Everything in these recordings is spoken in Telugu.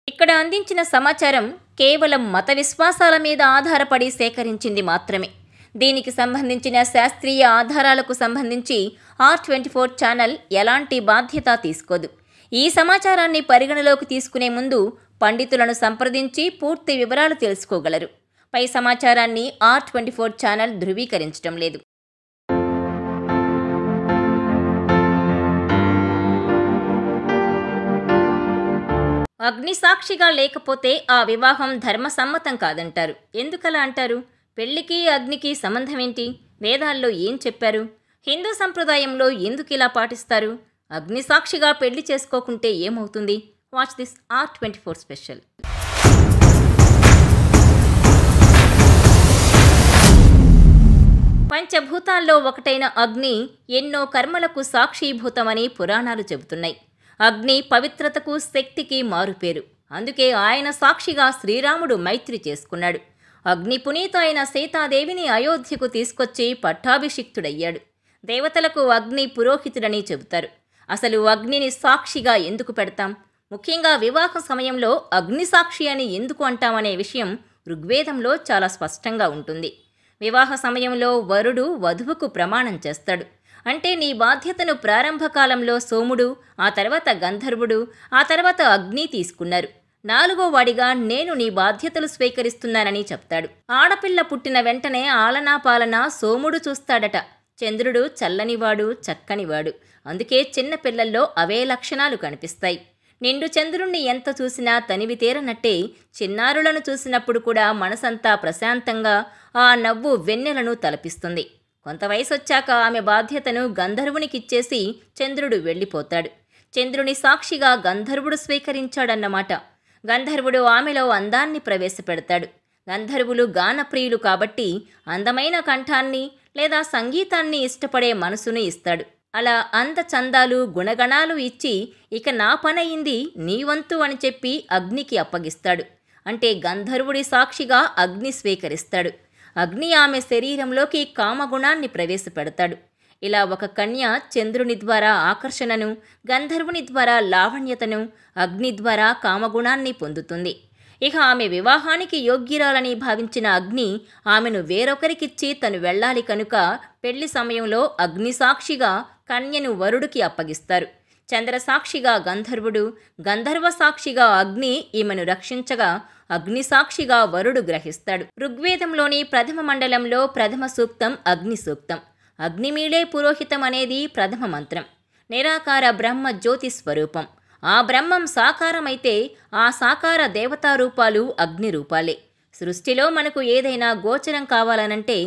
ఇక్కడ అందించిన సమాచారం కేవలం మత విశ్వాసాల మీద ఆధారపడి సేకరించింది మాత్రమే. దీనికి సంబంధించిన శాస్త్రీయ ఆధారాలకు సంబంధించి R24 ఛానల్ ఎలాంటి బాధ్యత తీసుకోదు. ఈ సమాచారాన్ని పరిగణలోకి తీసుకునే ముందు పండితులను సంప్రదించి పూర్తి వివరాలు తెలుసుకోగలరు. పై సమాచారాన్ని R24 ఛానల్ ధృవీకరించడం లేదు. అగ్ని సాక్షిగా లేకపోతే ఆ వివాహం ధర్మసమ్మతం కాదంటారు. ఎందుకలా అంటారు? పెళ్లికి అగ్నికి సంబంధమేంటి? వేదాల్లో ఏం చెప్పారు? హిందూ సంప్రదాయంలో ఎందుకిలా పాటిస్తారు? అగ్ని సాక్షిగా పెళ్లి చేసుకోకుంటే ఏమవుతుంది? Watch this R24 special. పంచభూతాల్లో ఒకటైన అగ్ని ఎన్నో కర్మలకు సాక్షీభూతమని పురాణాలు చెబుతున్నాయి. అగ్ని పవిత్రతకు, శక్తికి మారుపేరు. అందుకే ఆయన సాక్షిగా శ్రీరాముడు మైత్రి చేసుకున్నాడు. అగ్ని పునీత అయిన సీతాదేవిని అయోధ్యకు తీసుకొచ్చి పట్టాభిషిక్తుడయ్యాడు. దేవతలకు అగ్ని పురోహితుడని చెబుతారు. అసలు అగ్నిని సాక్షిగా ఎందుకు పెడతాం? ముఖ్యంగా వివాహ సమయంలో అగ్ని సాక్షి అని ఎందుకు అంటామనే విషయం ఋగ్వేదంలో చాలా స్పష్టంగా ఉంటుంది. వివాహ సమయంలో వరుడు వధువుకు ప్రమాణం చేస్తాడు. అంటే నీ బాధ్యతను ప్రారంభ కాలంలో సోముడు, ఆ తర్వాత గంధర్వుడు, ఆ తర్వాత అగ్ని తీసుకున్నారు. 4వ వాడిగా నేను నీ బాధ్యతలు స్వీకరిస్తున్నానని చెప్తాడు. ఆడపిల్ల పుట్టిన వెంటనే ఆలనా పాలన సోముడు చూస్తాడట. చంద్రుడు చల్లనివాడు, చక్కనివాడు. అందుకే చిన్న పిల్లల్లో అవే లక్షణాలు కనిపిస్తాయి. నిండు చంద్రుణ్ణి ఎంత చూసినా తనివి తీరనట్టే చిన్నారులను చూసినప్పుడు కూడా మనసంతా ప్రశాంతంగా ఆ నవ్వు వెన్నెలను తలపిస్తుంది. కొంత వయసొచ్చాక ఆమె బాధ్యతను గంధర్వునికిచ్చేసి చంద్రుడు వెళ్ళిపోతాడు. చంద్రుని సాక్షిగా గంధర్వుడు స్వీకరించాడన్నమాట. గంధర్వుడు ఆమెలో అందాన్ని ప్రవేశపెడతాడు. గంధర్వులు గానప్రియులు కాబట్టి అందమైన కంఠాన్ని లేదా సంగీతాన్ని ఇష్టపడే మనసును ఇస్తాడు. అలా అందచందాలు, గుణగణాలు ఇచ్చి ఇక నా పనయింది, నీ వంతు అని చెప్పి అగ్నికి అప్పగిస్తాడు. అంటే గంధర్వుడి సాక్షిగా అగ్ని స్వీకరిస్తాడు. అగ్ని ఆమె శరీరంలోకి కామగుణాన్ని ప్రవేశపెడతాడు. ఇలా ఒక కన్య చంద్రుని ద్వారా ఆకర్షణను, గంధర్వుని ద్వారా లావణ్యతను, అగ్ని ద్వారా కామగుణాన్ని పొందుతుంది. ఇక ఆమె వివాహానికి యోగ్యురాలని భావించిన అగ్ని ఆమెను వేరొకరికిచ్చి తను వెళ్ళాలి కనుక పెళ్లి సమయంలో అగ్ని సాక్షిగా కన్యను వరుడికి అప్పగిస్తారు. చంద్రసాక్షిగా గంధర్వుడు, గంధర్వ సాక్షిగా అగ్ని ఈమెను రక్షించగా అగ్ని సాక్షిగా వరుడు గ్రహిస్తాడు. ఋగ్వేదంలోని ప్రథమ మండలంలో ప్రథమ సూక్తం అగ్ని సూక్తం. అగ్నిమీళే పురోహితం అనేది ప్రథమ మంత్రం. నిరాకార బ్రహ్మ జ్యోతి స్వరూపం. ఆ బ్రహ్మం సాకారమైతే ఆ సాకార దేవతారూపాలు అగ్ని రూపాలే. సృష్టిలో మనకు ఏదైనా గోచరం కావాలనంటే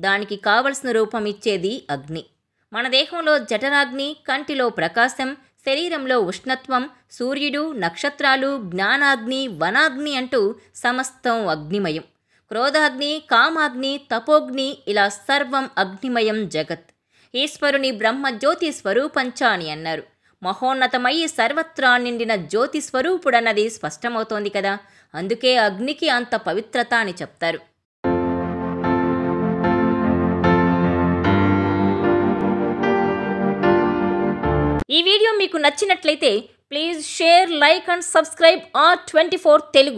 దానికి కావలసిన రూపం ఇచ్చేది అగ్ని. మన దేహంలో జఠరాగ్ని, కంటిలో ప్రకాశం, శరీరంలో ఉష్ణత్వం, సూర్యుడు, నక్షత్రాలు, జ్ఞానాగ్ని, వనాగ్ని అంటూ సమస్తం అగ్నిమయం. క్రోధాగ్ని, కామాగ్ని, తపోగ్ని, ఇలా సర్వం అగ్నిమయం జగత్. ఈశ్వరుని బ్రహ్మజ్యోతి స్వరూపంచ అని అన్నారు. మహోన్నతమయ్యి సర్వత్రా నిండిన జ్యోతి స్వరూపుడన్నది స్పష్టమవుతోంది కదా. అందుకే అగ్నికి అంత పవిత్రత అని చెప్తారు. ఈ వీడియో మీకు నచ్చినట్లయితే please share, like and subscribe R24 Telugu.